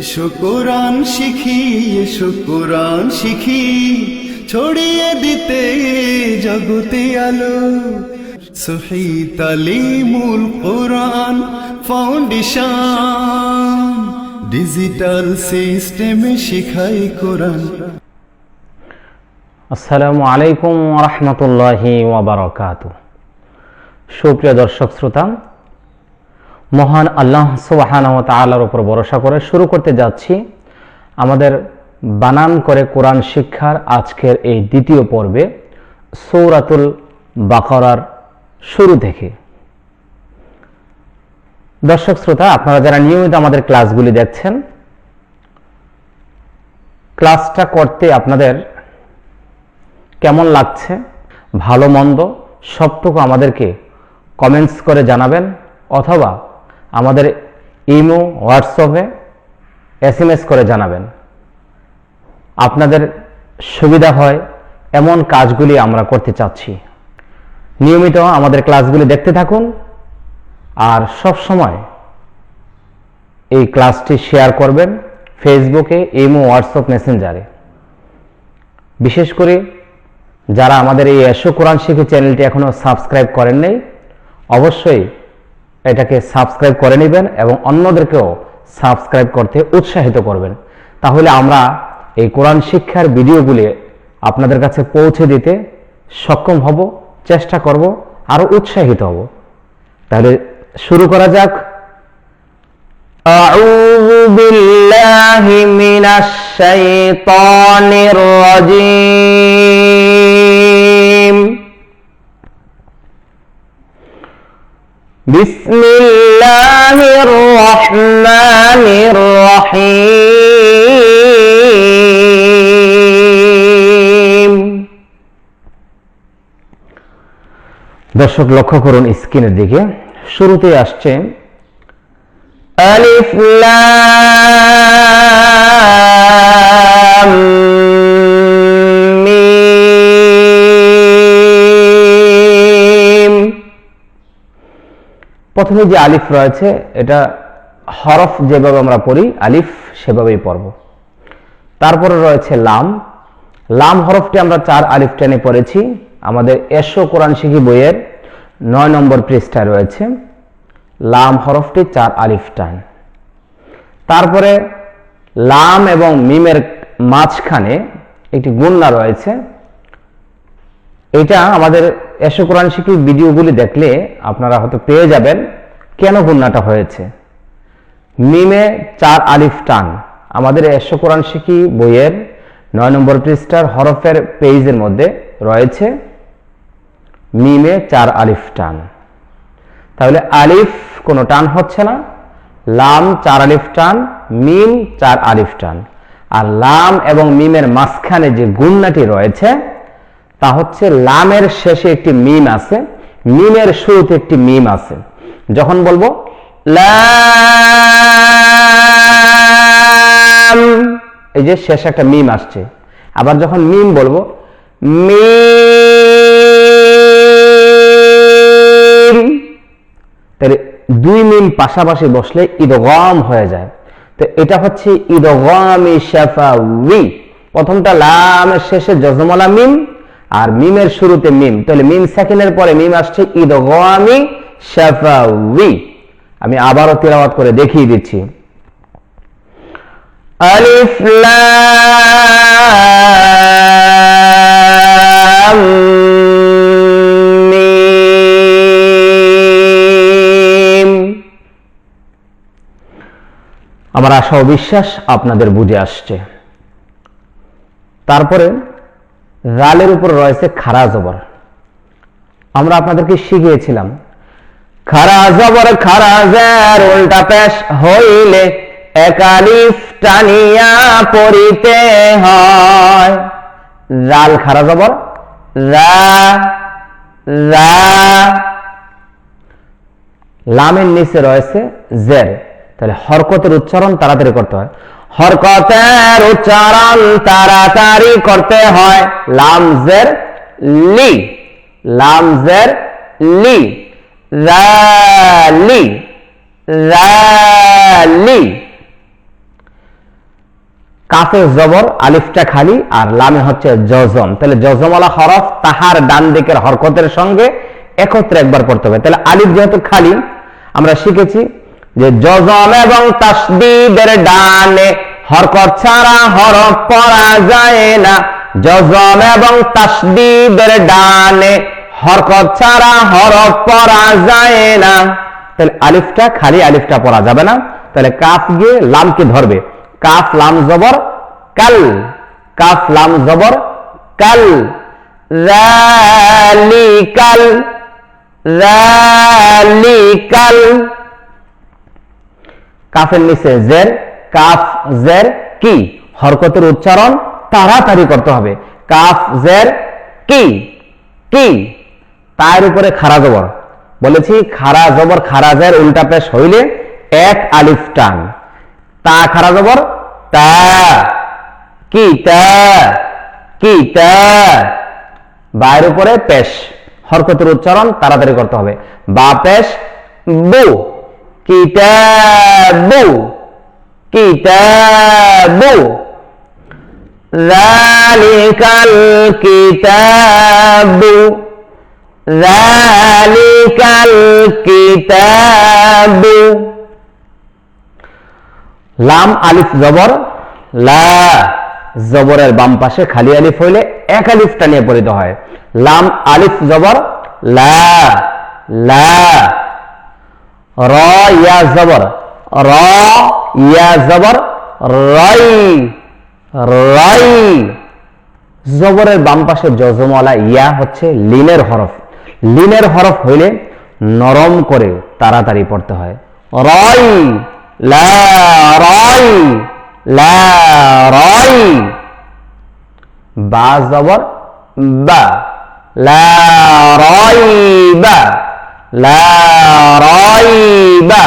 এসো কোরআন শিখি, এসো কোরআন শিখি, ছড়িয়ে দিতে জগতে আলো। সহি তালিমুল কোরআন ফাউন্ডেশন, ডিজিটাল সিস্টেমে শেখায় কোরআন। আসসালামু আলাইকুম ওয়া রাহমাতুল্লাহি ওয়া বারাকাতুহু। সুপ্রিয় দর্শক শ্রোতা, মহান আল্লাহ সুবহানাহু ওয়া তাআলার উপর ভরসা করে শুরু করতে যাচ্ছি আমাদের বানান করে কোরআন শিক্ষার আজকের এই দ্বিতীয় পর্বে, সূরাতুল বাকারার শুরু থেকে। দর্শক শ্রোতা, আপনারা যারা নিয়মিত আমাদের ক্লাসগুলি দেখছেন, ক্লাসটা করতে আপনাদের কেমন লাগছে, ভালো মন্দ সবটুকু আমাদেরকে কমেন্টস করে জানাবেন, অথবা আমাদের ইমো, হোয়াটসঅ্যাপে SMS করে জানাবেন। আপনাদের সুবিধা হয় এমন কাজগুলি আমরা করতে চাচ্ছি। নিয়মিত আমাদের ক্লাসগুলি দেখতে থাকুন, আর সব সময় এই ক্লাসটি শেয়ার করবেন ফেসবুকে, ইমো, হোয়াটসঅ্যাপ, মেসেঞ্জারে। বিশেষ করে যারা আমাদের এই এসো কোরআন শিখি চ্যানেলটি এখনো সাবস্ক্রাইব করেন নাই, অবশ্যই এটাকে সাবস্ক্রাইব করে নেবেন এবং অন্যদেরকেও সাবস্ক্রাইব করতে উৎসাহিত করবেন। তাহলে আমরা এই কোরআন শিক্ষার ভিডিওগুলি আপনাদের কাছে পৌঁছে দিতে সক্ষম হব, চেষ্টা করব, আরো উৎসাহিত হব। তাহলে শুরু করা যাক। আউযু বিল্লাহি মিনাশ শাইতানির রাজীম। বিসমিল্লাহির রহমানির রহিম। দর্শক লক্ষ্য করুন স্ক্রিনের দিকে। শুরুতে আসছে আলিফ লাম মিম। প্রথমে যে আলিফ রয়েছে, এটা হরফ যেভাবে আমরা পড়ি আলিফ সেভাবেই পড়ব। তারপরে রয়েছে লাম। লাম হরফটি আমরা 4 আলিফ টেনে পড়েছি। আমাদের এসো কোরআন শিখি বইয়ের 9 নম্বর পৃষ্ঠায় রয়েছে লাম হরফটি 4 আলিফ টান। তারপরে লাম এবং মিমের মাঝখানে একটি গুণনা রয়েছে। এটা আমাদের এসো কোরআন শিখি ভিডিওগুলি দেখলে আপনারা হয়তো পেয়ে যাবেন কেন গুণনাটা হয়েছে। মিমে 4 আলিফ টান আমাদের এসো কোরআন শিখি বইয়ের 9 নম্বর পৃষ্ঠার হরফের পেজের মধ্যে রয়েছে। মিমে 4 আলিফ টান, তাহলে আলিফ কোনো টান হচ্ছে না। লাম 4 আলিফ টান, মিম 4 আলিফ টান। আর লাম এবং মিমের মাঝখানে যে গুণনাটি রয়েছে তা হচ্ছে লামের শেষে একটি মিম আছে, মিমের শুরুতে একটি মিম আছে। যখন বলবো লাম, এই যে শেষে একটা মিম আসছে। আবার যখন মিম বলবো মিম, তাহলে 2 মিম পাশাপাশি বসলে ইদগাম হয়ে যায়। তো এটা হচ্ছে ইদগামে শাফাউই। প্রথমটা লামের শেষে জজমলা মিম আর মিমের শুরুতে মিম, তাহলে মিম সেকেন্ডের পরে মিম আসছে ইদগামে শাফাউই। আমি আবারও তিলাওয়াত করে দেখিয়ে দিচ্ছি। আলিফ লাম মিম। আমার আশা ও বিশ্বাস আপনাদের বুঝে আসছে। তারপরে রালের উপর রয়েছে খাড়া জবর। আমরা আপনাদেরকে শিখিয়েছিলাম খাড়া জবর খাড়া জের উল্টা পেশ হইলে এক আলিফ টানিয়া পড়িতে হয়। রাল খাড়া জবর রা, রা। লামের নিচে রয়েছে জের, তাহলে হরকতের উচ্চারণ তাড়াতাড়ি করতে হয়। হরকতের উচ্চারণ তাড়াতাড়ি করতে হয়। লাম জের লি, লাম জের লি, রালি, রালি। কাফে জবর, আলিফটা খালি, আর লামে হচ্ছে জজম। তাহলে জজমওয়ালা হরফ তাহার ডান দিকের হরকতের সঙ্গে একত্রে একবার পড়তে হবে। তাহলে আলিফ যেহেতু খালি, আমরা শিখেছি যে জজম এবং তাসদীদের ডানে হরকত ছাড়া হরফ পড়া যায় না। জজম এবং তাসদীদের ডানে হরকত ছাড়া হরফ পড়া যায় না। তাহলে আলিফটা খালি, আলিফটা পড়া যাবে না। তাহলে কাফ গিয়ে লামকে ধরবে, কাফ লাম জবর কাল, কাফ লাম জবর কাল, যালিকাল, যালিকাল। কাফের নিচে জের, কাফ জের কি, হরকতের উচ্চারণ তাড়াতাড়ি করতে হবে। কাফ জের কি, কি। তার উপরে খাড়া জবর, বলেছি খাড়া জবর খাড়া জের উল্টা পেশ হইলে এক আলিফ টান। তা খাড়া জবর তা, কি তা, কি তা। বায়ের উপরে পেশ, হরকতের উচ্চারণ তাড়াতাড়ি করতে হবে। বা পেশ বু, কিতাবু, কিতাবু। যালিকাল কিতাবু, যালিকাল কিতাবু। লাম আলিফ জবর লা, জবরের বাম পাশে খালি আলিফ হইলে এক আলিফটা নিয়ে পড়িতে হয়। লাম আলিফ জবর লা, লা। র ইয়া জবর র, ইয়া জবর রাই, রাই। জবরের বাম পাশে জজমওয়ালা ইয়া হচ্ছে লিনের হরফ। লিনের হরফ হইলে নরম করে তাড়াতাড়ি পড়তে হয়। রাই, লা রাই, লা রাই। বা জবর বা, লা রাইবা, লা রাইবা।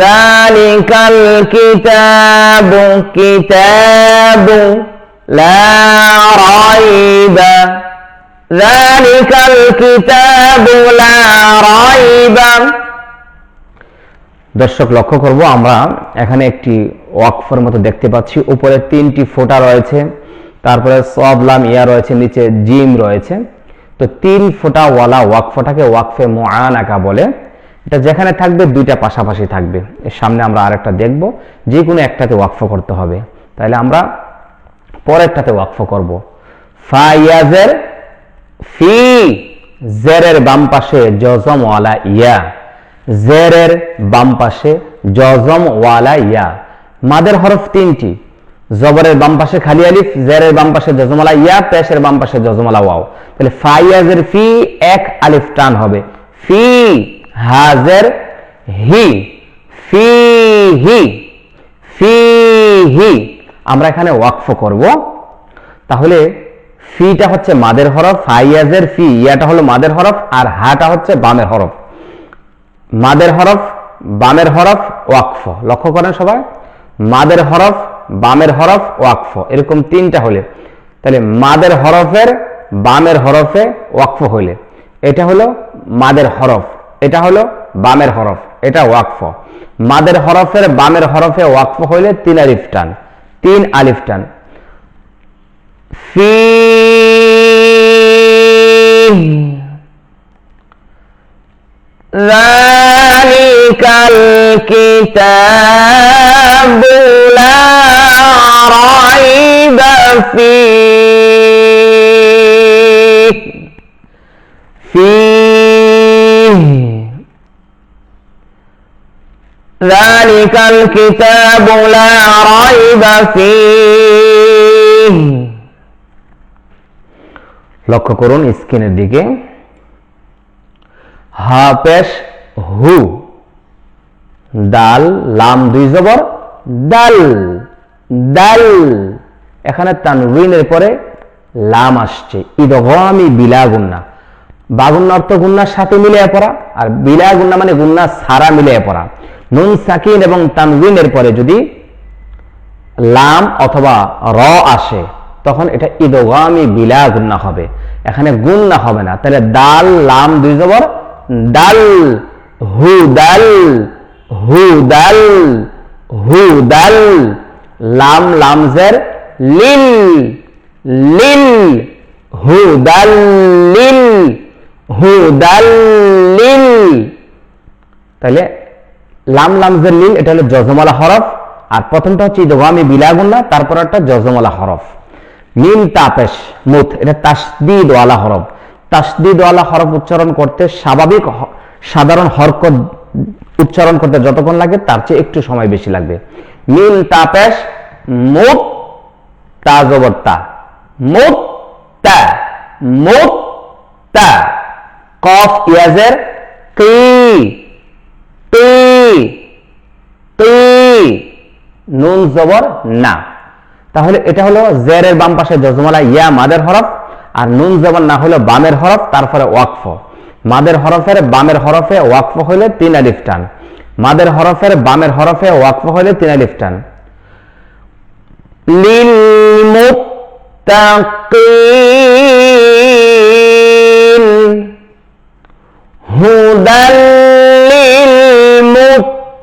যালিকাল কিতাবু, কিতাবু, লা রাইবা, যালিকাল কিতাবু লা রাইবা। দর্শক লক্ষ্য করব, আমরা এখানে একটি ওয়াকফের মতো দেখতে পাচ্ছি। উপরে তিনটি ফোঁটা রয়েছে, তারপরে সব লাম ইয়া রয়েছে, নিচে জিম রয়েছে। তো তিন ফোঁটা ওয়ালা ওয়াকফটাকে ওয়াকফে মুআনাকা বলে। এটা যেখানে থাকবে দুইটা পাশাপাশি থাকবে। এর সামনে আমরা আরেকটা দেখব, যে কোনো একটাতে ওয়াকফ করতে হবে। তাহলে আমরা পরেরটাতে ওয়াকফ করব। ফা ইয়াজের ফি, জেরের বাম পাশে জজম ওয়ালা ইয়া, জেরের বাম পাশে জজম ওয়ালা ইয়া। মাদের হরফ তিনটি, জবরের বাম পাশে খালি আলিফ, জেরের বাম পাশে জজমওয়ালা ইয়া, পেশের বাম পাশে জজমওয়ালা ওয়াও। তাহলে ফা ইয়াজের ফি এক আলিফ টান হবে, ফি। হাজের হি, ফি হি, ফি হি। আমরা এখানে ওয়াকফ করব। তাহলে ফিটা হচ্ছে মাদের হরফ, ফাইয়াজের ফি, ইয়াটা হলো মাদের হরফ, আর হাটা হচ্ছে বামের হরফ। মাদের হরফ, বামের হরফ, ওয়াকফ। লক্ষ্য করেন সবাই, মাদের হরফ, বামের হরফ, ওয়াকফ, এরকম তিনটা হলে। তাহলে মাদের হরফের বামের হরফে ওয়াকফ হইলে এটা হলো মাদের হরফ, এটা হলো বামের হরফ, এটা ওয়াকফ। মাদের হরফের বামের হরফে ওয়াকফ হইলে তিন আলিফ টান, তিন আলিফ টান। ফি যালিকাল কিতাবু লা রাইবা যালিকাল কিতাবু লা রাইবা ফীহি। লক্ষ্য করুন স্ক্রিনের দিকে, হা পেশ হু, দাল লাম দুই জবর দাল, দাল। এখানে তানউইনের পরে লাম আসছে, ইদগামি বিলা গুন্না। বাগুন্না অর্থ গুন্নার সাথে মিলিয়ে পড়া, আর বিলা গুন্না মানে গুন্না সারা মিলিয়ে পড়া। নুন সাকিন এবং তানউইনের পরে যদি লাম অথবা র আসে তখন এটা ইদগামি বিলা গুন্না হবে, এখানে গুন্না হবে না। তাহলে দাল লাম দুই জবর দাল, হু দাল, হু দাল, হুদাল, লাম লামজের লিল, লিল, হুদাল লিল, হুদাল লিল। তাহলে লাম লামজের লিল এটা হলো জজমালা হরফ, আর প্রথমটা হচ্ছে ইদগামে বিলা গুন্না, তারপর একটা জজমালা হরফ। মিম তাপেশ মুত এটা তাসদিদ ওয়ালা হরফ। তাসদিদ ওয়ালা হরফ উচ্চারণ করতে স্বাভাবিক সাধারণ হরকত উচ্চারণ করতে যতক্ষণ লাগে তার চেয়ে একটু সময় বেশি লাগবে। মিম তাপেশ মুত, তা জবর তা, মুত তা, মুত তা। কফ ইয়াজের কি, তি, তি, নুন জবর না। তাহলে এটা হলো জেরের বাম পাশে জজমালা ইয়া মাদের হরফ, আর নুন জবর না হলো বামের হরফ, তারপরে ওয়াকফ। মাদের হরফের বামের হরফে ওয়াকফ হইলে 3 আলিফ টান, মাদের হরফের বামের হরফে ওয়াকফ হইলে 3 আলিফ টান। লিল মুত্তাকিন, হুদাল লিল মুত্তাকিন,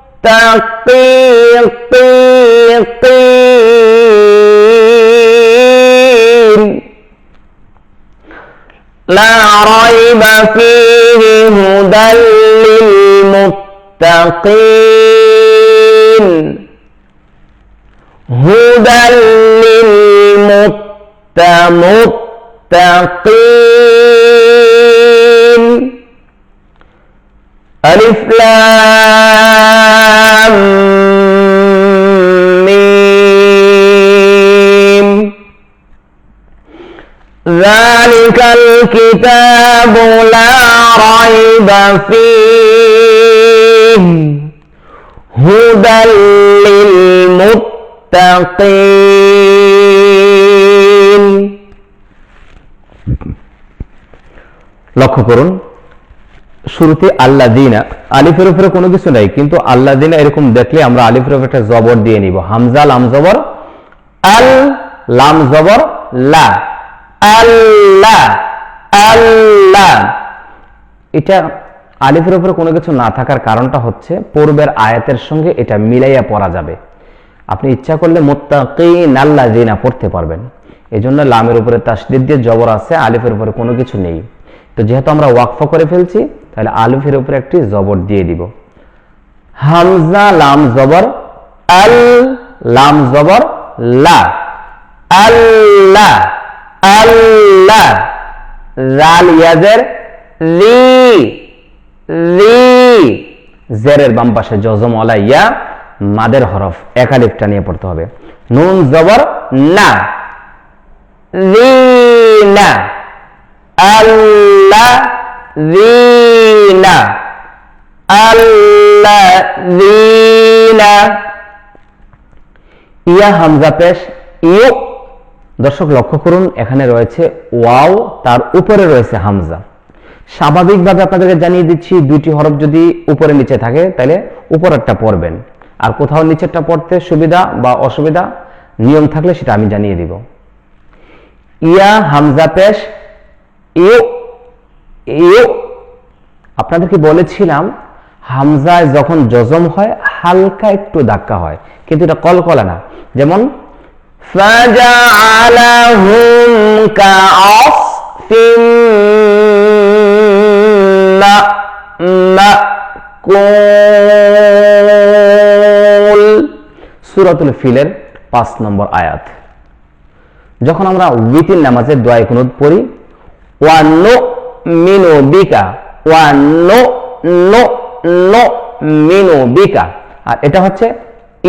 লা রাইবা ফীহি হুদাল লিল মুত্তাকিন, হুদাল লিল মুত্তাকিন। আলিফ লাম মিম, যালিকাল কিতাবু লা রাইবা ফীহি হুদাল লিল মুত্তাকিন। লক্ষ্য করুন শুরুতে আল্লাযিনা, আলিফের উপরে কোনো কিছু নাই, কিন্তু আল্লাযিনা এরকম দেখলে আমরা আলিফের উপরে একটা জবর দিয়ে নিব। হামজা লাম জবর আল, লাম জবর লা, আল্লাহ, আল্লাহ। এটা আলিফের উপরে কোনো কিছু না থাকার কারণটা হচ্ছে পূর্বের আয়াতের সঙ্গে এটা মিলাইয়া পড়া যাবে। আপনি ইচ্ছা করলে মুত্তাকিন আল্লাযিনা পড়তে পারবেন। এজন্য লামের উপরে তাসদীদ দিয়ে জবর আছে, আলিফের উপরে কোনো কিছু নেই। তো যেহেতু আমরা ওয়াকফ করে ফেলছি, তাহলে আলিফের উপরে একটি জবর দিয়ে দিব। হামজা লাম জবর আল, লাম জবর লা, আল্লাহ, আল্লাহ। জাল ইয়াজের লি, লি, জেরের বাম পাশে জজম ওয়ালা ইয়া মাদের হরফ, এক আলিফটা নিয়ে পড়তে হবে। নুন জবর না, লিনা, আল্লাহ লিনা, আল্লাহ লিনা। ইয়া হামজা পেশ ইউ। দর্শক লক্ষ্য করুন এখানে রয়েছে ওয়াও, তার উপরে রয়েছে হামজা। স্বাভাবিকভাবে আপনাদেরকে জানিয়ে দিচ্ছি, দুইটি হরফ যদি উপরে নিচে থাকে তাহলে উপরেরটা পড়বেন, আর কোথাও নিচেরটা পড়তে সুবিধা বা অসুবিধা নিয়ম থাকলে সেটা আমি জানিয়ে দিব। ইয়া হামজা পেশ ইউ, ইউ। আপনাদেরকে বলেছিলাম হামজায় যখন জজম হয় হালকা একটু ধাক্কা হয়, কিন্তু এটা কলকলা না। যেমন ফাজআলাহুম কাআসফিন মাকুল, সূরাতুল ফিলের 5 নম্বর আয়াত। যখন আমরা উইতির নামাজে দোয়া কুনুত পড়ি, ওয়া নুমিনু বিকা, ওয়া নুমিনু বিকা, আর এটা হচ্ছে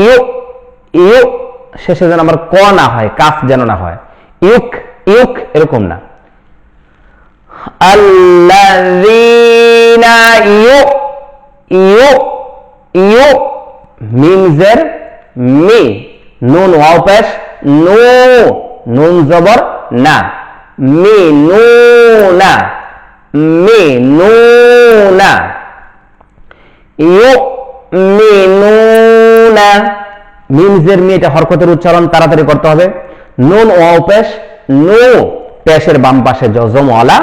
ইউ, ইউ শেষে যেন আমার ক না হয়, কাফ যেন না হয়, ইউক, ইউক এরকম না। আল্লাযীনা ইউ, ইউ, ইউ, মিম জের মি, নুন ওয়াও পেশ নু, নুন জবর না, মি নু না, মি নু না, ইউ মি নু না। মিম জের মি, এটা হরকতের উচ্চারণ তাড়াতাড়ি করতে হবে। নুন ওয়াও পেশ নু, পেশের বাম পাশে জজম ওয়ালা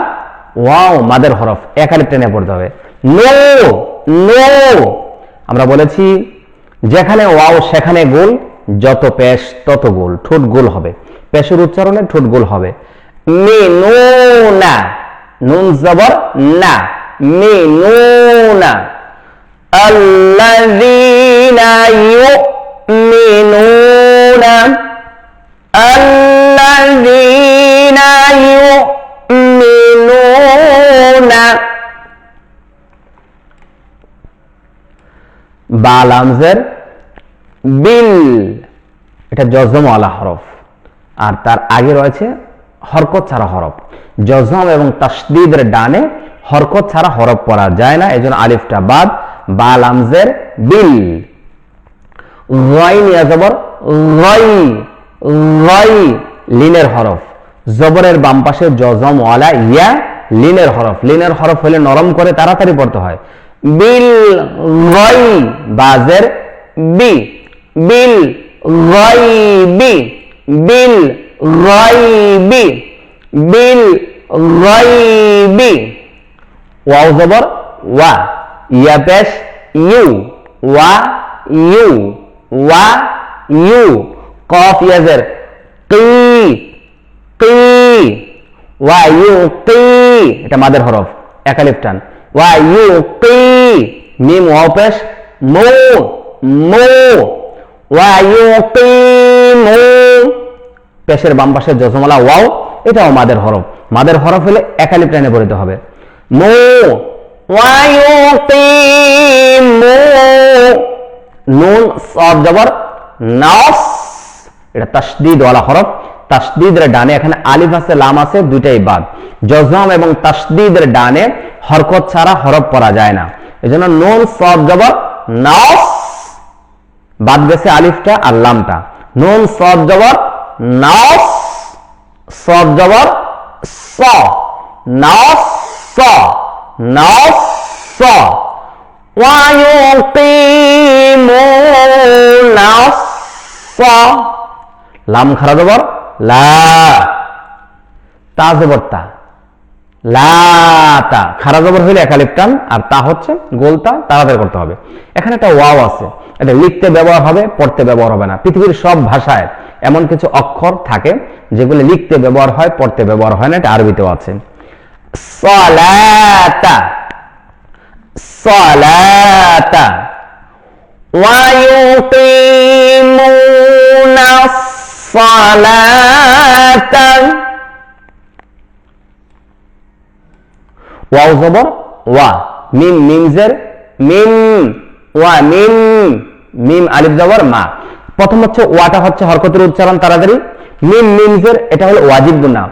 ওয়াও মাদের হরফ, এক আলিফ টেনে পড়তে হবে। No, no. আমরা বলেছি যেখানে ওয়াও সেখানে গোল, যত পেশ তত গোল, ঠোঁট গোল হবে, পেশের উচ্চারণে ঠোঁট গোল হবে। মিনুনা, নুন জবর না, মিনুনা। আল্লাযীনা ইউমিনুনা, আল্লাযীনা ইউমিনুনা। বা লামজের বিল, এটা জজম ওয়ালা হরফ, আর তার আগে রয়েছে হরকত ছাড়া হরফ। জজম এবং তাসদীদের ডানে হরকত ছাড়া হরফ পড়া যায় না, এজন্য আলিফটা বাদ। বা লামজের বিল। গাইন ইয়া জবর গাই, গাই লিনের হরফ, জবরের বাম পাশে জজম ওয়ালা ইয়া লিনের হরফ। লিনের হরফ হলে নরম করে তাড়াতাড়ি পড়তে হয়। বিল গাই, বাজের বি, বিল গাইবি, বিল গাইবি, বিল গাইবি। ওয়াও জবর ওয়া, ইয়া পেশ ইউ, ওয়া ইউ, ওয়া ইউ। কফ ইয়াজের কি, কি, ওয়া ইউ কি, এটা মাদের হরফ, এক আলিফ টান। ওয়া ইউ কি, মিম ওয়াও পেশ মু, মু, ওয়া ইউ কি মু। পেশের বাম পাশে জজমওয়ালা ওয়াও, এটাও মাদের হরফ। মাদের হরফ হলে এক আলিফ টানে পড়িতে হবে। মু, ওয়া ইউ কি মু। নুন সদ জবর নাস, এটা তাসদীদ ওয়ালা হরফ। তাসদীদের ডানে এখানে আলিফ আছে, লাম আছে, দুইটাই বাদ। জজম এবং তাসদীদের ডানে হরকত ছাড়া হরফ পড়া যায় না, এজন্য নুন সদ জবর নাস, বাদ গেছে আলিফটা আর লামটা। নুন সদ জবর নাস, সদ জবর স, নাস স, নাস স। ওয়া ইউকিমুনা স, লাম খারা জবর লা, তা জবর তা, লা তা। খারা জবর হইলে এক আলিফ টান, আর তা হচ্ছে গোলতা, তাড়াতাড়ি করতে হবে। এখানে একটা ওয়াও আছে, এটা লিখতে ব্যবহার হবে, পড়তে ব্যবহার হবে না। পৃথিবীর সব ভাষায় এমন কিছু অক্ষর থাকে যেগুলো লিখতে ব্যবহার হয়, পড়তে ব্যবহার হয় না, এটা আরবিতেও আছে। সালাতা, সালাতা। ওয়া ইউকিমুনা সালাতা। ওয়াও জবর ওয়া, মিম মিমজের মিম, ওয়া মিম, মিম আলিফ জবর মা। প্রথম হচ্ছে ওয়াটা হচ্ছে হরকতের উচ্চারণ তাড়াতাড়ি। মিম মিমজের, এটা হলো ওয়াজিব গুনাহ।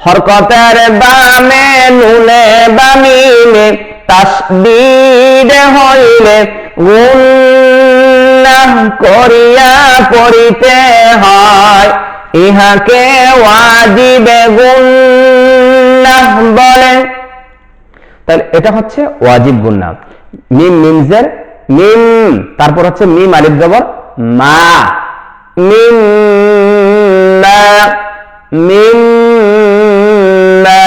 হরকতের বামে নুনে বা মিমে তাসদীদ হইলে গুনাহ করিয়া পড়িতে হয়, ইহাকে ওয়াজিবে গুনাহ বলে। তাহলে এটা হচ্ছে ওয়াজিব গুনাহ। মিম মিমজের মিম, তারপর হচ্ছে মিম আলিফ জবর মা, মিম মা, মিম মা।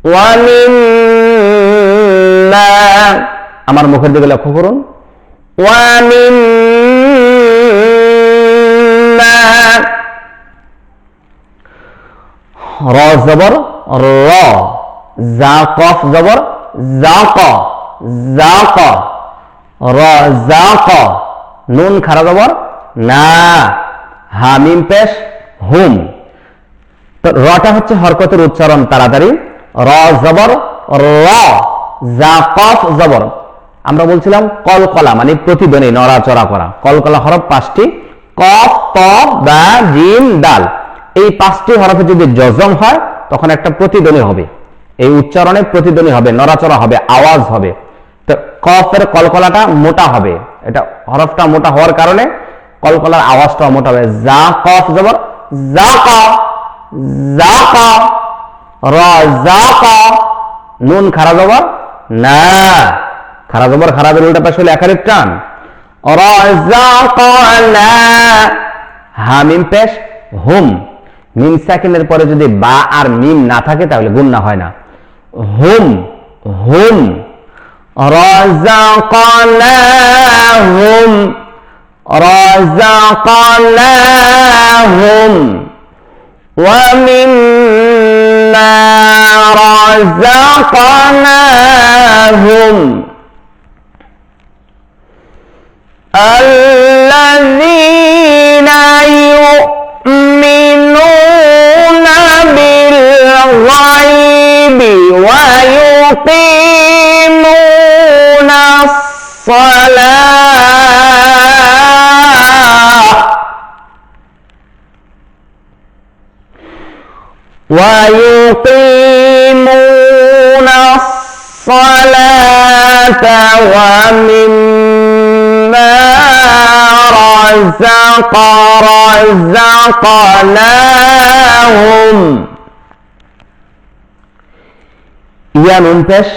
ওয়া মিম মা, আমার মুখের দিকে লক্ষ্য করুন। ওয়া মিম মা। র জবর র, জা কফ জবর জাক, জাক, র জাক। নুন খারা জবর না, হা মিম পেশ হুম। তো রটা হচ্ছে হরকতের উচ্চারণ তাড়াতাড়ি। র জবর র, জা কফ জবর। আমরা বলছিলাম কলকলা মানে প্রতিধ্বনি, নড়াচড়া করা। কলকলা হরফ পাঁচটি, কফ, ত, বা, জিম, দাল। এই পাঁচটি হরফে যদি জজম হয় তখন একটা প্রতিধ্বনি হবে, এই উচ্চারণে প্রতিধ্বনি হবে, নড়াচড়া হবে, আওয়াজ হবে। তো কফের কলকলাটা মোটা হবে, এটা হরফটা মোটা হওয়ার কারণে কলকলার আওয়াজটা মোটা হবে। জা কফ জবর জাক, জাক, র জাক। নুন খারা জবর না, খারা জবর খারাপের উল্টা পাশে হলে এক আলিফ টান। র জাক না, হা মিম পেশ হুম। মিম সাকিনের পরে যদি বা আর মিম না থাকে তাহলে গুন্না হয় না। হুম, হুম। রাযাকনাহুম, রাযাকনাহুম ওয়া মিম্মা রাযাকনাহুম আল্লাযীনা ইউমিনুনা বিল গায়বি ওয়া ইউকিমুনাস সালাহ ওয়া ইউকিমুনাস সালাতা ওয়া মিম্মা রাযাকনাহুম। ইয়া নুন পেশ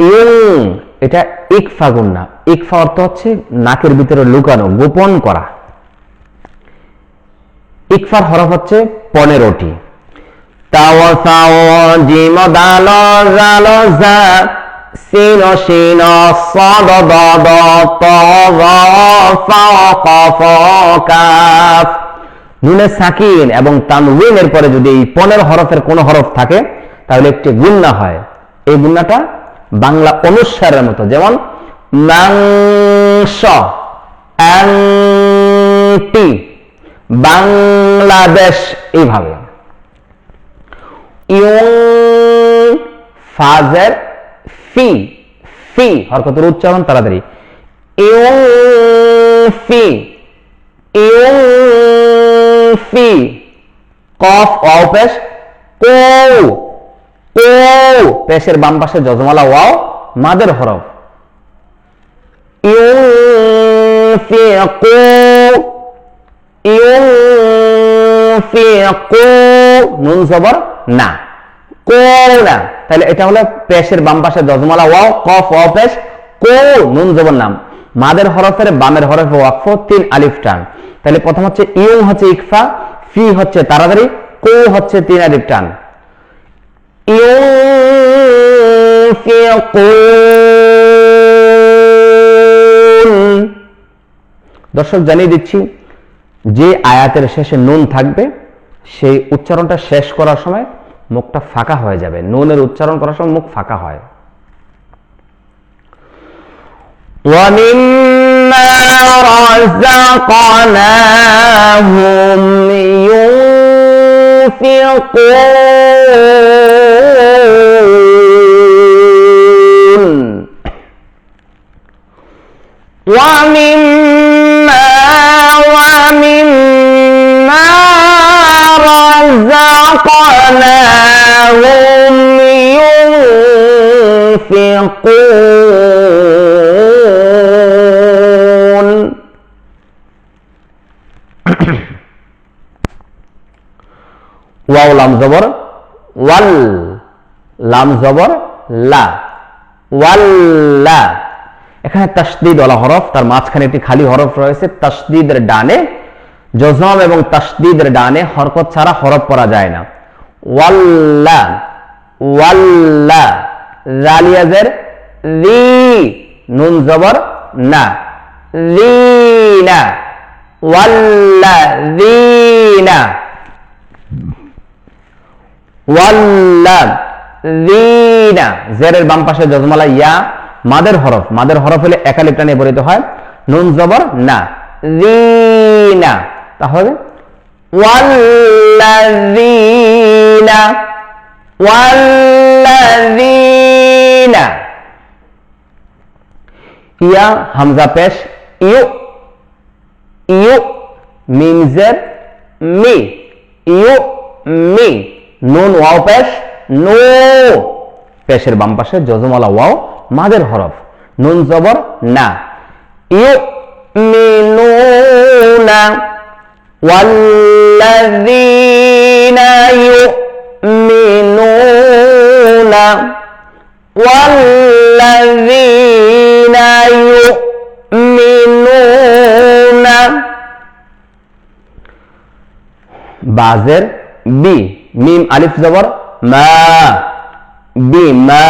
ইউং, এটা ইকফা গুন্না। ইকফা অর্থ হচ্ছে নাকের ভিতরে লুকানো, গোপন করা। ইকফার হরফ হচ্ছে 15টি। তাও সাও জিম দাল জাল জা সিন শিন সাদ দাদ ত যা ফা কফ কাফ। নুনে সাকিন এবং তানউইনের পরে যদি এই 15 হরফের কোন হরফ থাকে তাহলে একটি গুন্না হয়। এই গুন্নাটা বাংলা অনুস্বারের মতো, যেমন মাংস, আংটি, বাংলাদেশ, এইভাবে। ইউং ফাজের ফি, ফি হরকতের উচ্চারণ তাড়াতাড়ি। ইউং ফি, ইউং ফি। কফ ওয়াও পেশ কৌ, কৌ পেশের বাম পাশে যজমালা ওয়াও মাদের হরফ। ইউনফিকু, ইউনফিকু নুন জবর না, কোনা। তাহলে এটা হলো পেশের বাম পাশে যজমালা ওয়াও, কফ ওয়াও পেশ, কো নুন জবর নাম। মাদের হরফের বামের হরফে ওয়াকফ, 3 আলিফ টান। তাহলে প্রথম হচ্ছে ইউং হচ্ছে ইকফা, ফি হচ্ছে তাড়াতাড়ি, কো হচ্ছে 3 আলিফ টান। দর্শক জানিয়ে দিচ্ছি, যে আয়াতের শেষে নুন থাকবে সেই উচ্চারণটা শেষ করার সময় মুখটা ফাঁকা হয়ে যাবে। নুনের উচ্চারণ করার সময় মুখ ফাঁকা হয়। وَمِمَّا رَزَقْنَاهُمْ يُنْفِقُونَ وَمِمَّا رَزَقْنَاهُمْ يُنْفِقُونَ। ওয়াও লাম জবর ওয়াল, লাম জবর লা, ওয়াল্লা। এখানে তাসদীদ ওয়ালা হরফ, তার মাঝখানে একটি খালি হরফ রয়েছে। তাসদীদের ডানে জজম এবং তাসদীদের ডানে হরকত ছাড়া হরফ পড়া যায় না। ওয়াল্লা, ওয়াল্লা। জালিয়াজের রি, নুন জবর না, রিনা, ওয়াল্লা রিনা, ওয়াল্লা রিনা। জেরের বাম পাশে যজমালা ইয়া, মাদের হরফ, মাদের হরফ হলে একালিফ টানে পরিত হয়, নুন জবর না, রিনা। তাহলে ওয়াল্লাযীনা, ওয়াল্লাযীনা। ইয়া হামজা পেশ ইউ, ইউ মিম জের মি, ইউ মি। নুন ওয়াও পেশ নো, পেশের বাম পাশে যজমালা ওয়াও মাদের হরফ, নুন জবর না। ইউ মিনুনা ওয়াল্লাযীনা ইউমিনুনা ওয়াল্লাযীনা ইউমিনুনা। বাজের বি, মিম আলিফ জবর মা, বি মা,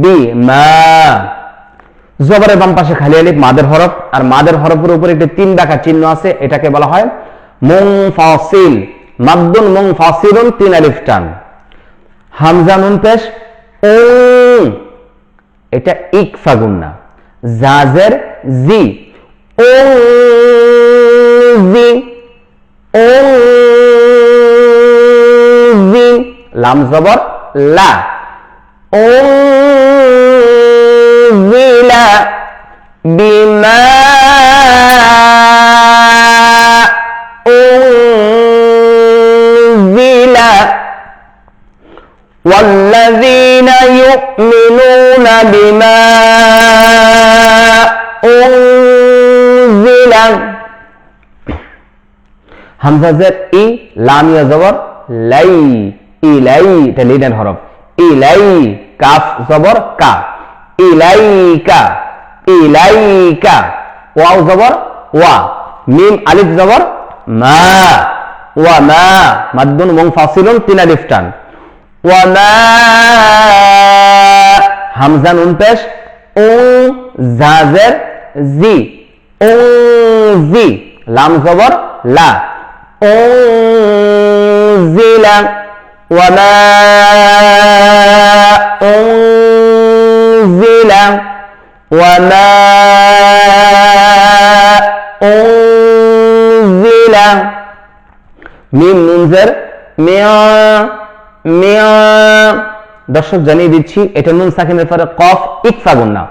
বি মা। জবরের বাম পাশে খালি আলিফ মাদের হরফ, আর মাদের হরফের উপরে একটি 3 দাগা চিহ্ন আছে, এটাকে বলা হয় মুনফাসিল। মাদ্দুন মুনফাসিলুন 3 আলিফ টান। হামজা নুন পেশ ও, এটা ইকফা গুন্না। জাজের জি ও জি ও জি। লাম জবর লা ও জিলা বিমা উনজিলা والذين يؤمنون بما أنزل হামজা জের ই, লাম ইয়া জবর লাই ইলাই, এটা লিডের হরফ। ইলাই কাফ জবর কা ইলাইকা ইলাইকা। ওয়াও জবর ওয়া, মিম আলিফ জবর মা ওয়া মা। মাদ্দুন মুনফাসিলুন 3 আলিফ টান। ওয়া মা হামজা নুন পেশ ও, জাজের জি ও জি। লাম জবর লা ও জিলা ওয়া মা উনজিলা ওয়া মা উনজিলা। মিম নুন জের মিয়া মিয়া। দর্শক জানিয়ে দিচ্ছি, এটা নুন সাকিনের পরে কফ ইকফা গুন্না।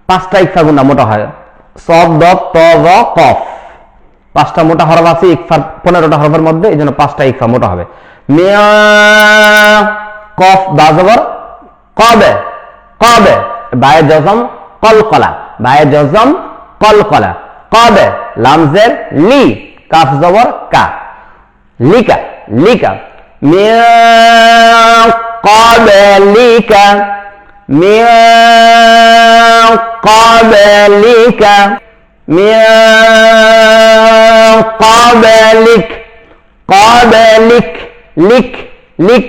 5টা ইকফা গুন্না মোটা হয়, সদ দত ত জ কফ। 5টা মোটা হরফ আছে ইকফার 15টা হরফের মধ্যে, এই জন্য 5টা ইকফা মোটা হবে। মিয়া কফ বা জবর কবে কবে। বায়ে জজম কলকলা বায়ে জজম কলকলা কবে। লামজের লি কাফ জবর কা লিকা লিকা। মিয়া ক্বাবলিকা মিয়া ক্বাবলিকা মিয়া ক্বাবলিক ক্বাবলিক লিক লিক।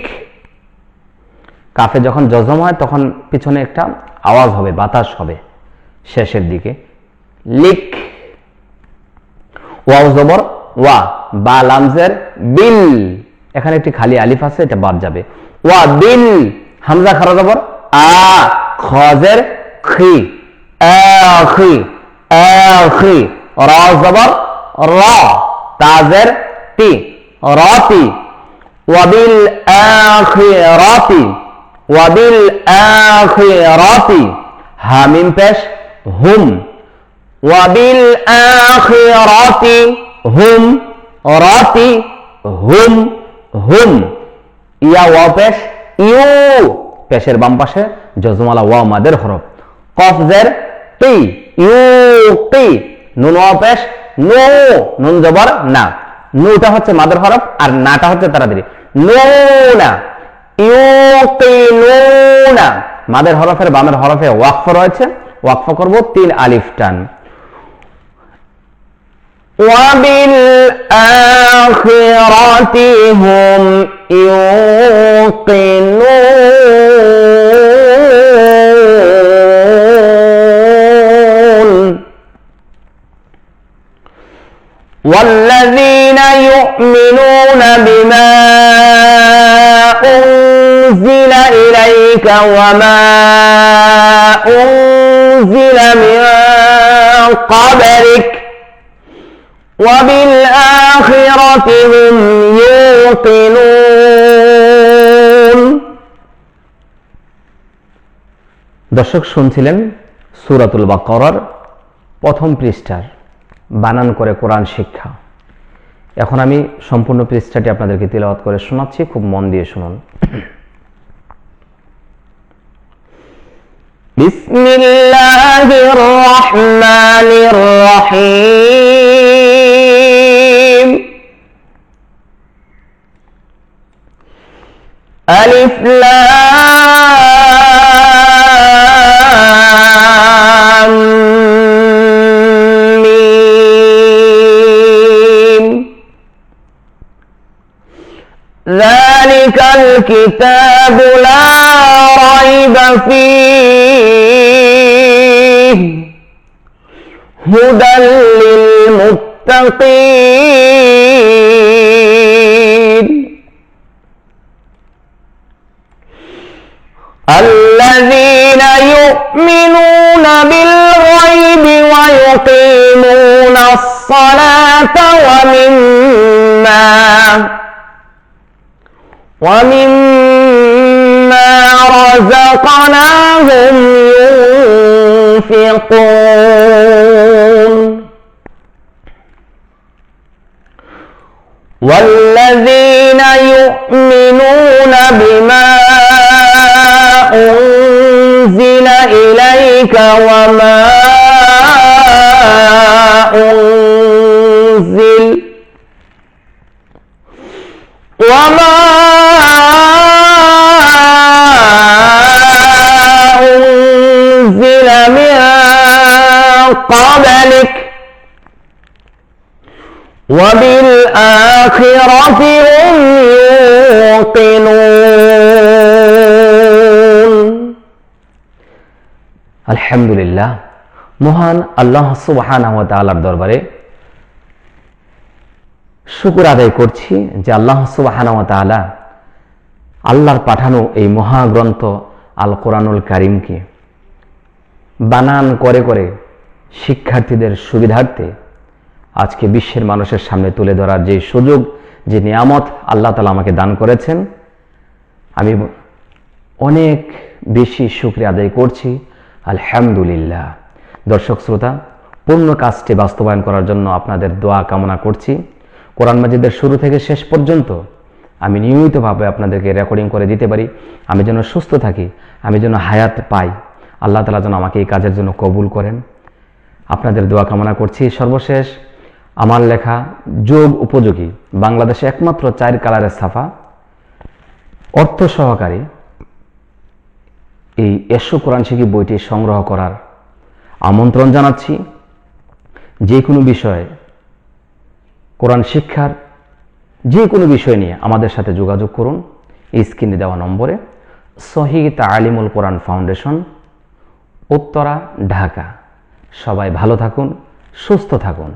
কাফে যখন জজম হয় তখন পিছনে একটা আওয়াজ হবে, বাতাস হবে শেষের দিকে, লিক। ওয়াও জবর ওয়া, বা লামজের বিল, এখানে একটি খালি আলিফ আছে, এটা বাদ যাবে। ওয়া বিল হামজা খারা জবর আ, খজের খি আখি আখি। রা জবর রা, তাজের তি রাতি। ওয়াবিল আখিরাতি ওয়াবিল আখিরাতি। হামিম পেশ হুম ওয়াবিল আখিরাতি হুম রাতি হুম হুম। ইয়া ওয়া পেশ ইউ, পেশের বাম পাশে জজমালা ওয়া মাদের হরফ। কফ জের কি ইউ কি। নুন ওয়া পেশ নো, নুন জবর না। নুটা হচ্ছে মাদের হরফ আর নাটা হচ্ছে তাড়াতাড়ি। নুনা ইউকিনুনা। মাদের হরফের বামের হরফে ওয়াকফ রয়েছে, ওয়াকফ করব 3 আলিফ টান। ওয়াবিল আখিরাতি হুম ইউকিনুন। والذين يؤمنون بما أنزل إليك وما أنزل من قبلك وبالآخرة هم يوقنون। দর্শক শুনছিলেন সূরাতুল বাকারার প্রথম পৃষ্ঠার বানান করে কোরআন শিক্ষা। এখন আমি সম্পূর্ণ পৃষ্ঠাটি আপনাদেরকে তিলাওয়াত করে শোনাচ্ছি, খুব মন দিয়ে শুনুন। বিসমিল্লাহির রহমানির রহিম। আলিফ লাম মিম। ذلك الكتاب لا ريب فيه هدى للمتقين الذين يؤمنون بالغيب ويقيمون الصلاة ومما رزقناهم ينفقون والذين يؤمنون بما أنزل إليك وما أنزل من قبلك وبالآخرة هم يوقنون আলহামদুলিল্লাহ, মহান আল্লাহ সুবহানাহু ওয়া তাআলার দরবারে শুকর আদায় করছি যে আল্লাহ সুবহানাহু ওয়া তাআলা আল্লাহর পাঠানো এই মহাগ্রন্থ আল কোরআনুল কারীমকে বানান করে করে শিক্ষার্থীদের সুবিধার্থে আজকে বিশ্বের মানুষের সামনে তুলে ধরার যে সুযোগ, যে নিয়ামত আল্লাহ তাআলা আমাকে দান করেছেন, আমি অনেক বেশি শুকরিয়া আদায় করছি। আলহামদুলিল্লাহ। দর্শক শ্রোতা, পূর্ণ কাজটি বাস্তবায়ন করার জন্য আপনাদের দোয়া কামনা করছি। কোরআন মাজিদের শুরু থেকে শেষ পর্যন্ত আমি নিয়মিতভাবে আপনাদেরকে রেকর্ডিং করে দিতে পারি, আমি যেন সুস্থ থাকি, আমি যেন হায়াত পাই। আল্লাহ তাআলা যেন আমাকে এই কাজের জন্য কবুল করেন, আপনাদের দোয়া কামনা করছি। সর্বশেষ আমার লেখা যোগ উপযোগী বাংলাদেশে একমাত্র 4 কালারের ছাপা অর্থ সহকারী এই এসো কোরআন শিখি বইটি সংগ্রহ করার আমন্ত্রণ জানাচ্ছি। যে কোনো বিষয়ে, কোরআন শিক্ষার যে কোনো বিষয় নিয়ে আমাদের সাথে যোগাযোগ করুন স্ক্রিনে দেওয়া নম্বরে। সহিহ তালিমুল কোরআন ফাউন্ডেশন, উত্তরা, ঢাকা। সবাই ভালো থাকুন, সুস্থ থাকুন।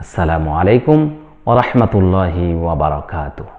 আসসালামু আলাইকুম ওয়া রাহমাতুল্লাহি ওয়া বারাকাতুহু।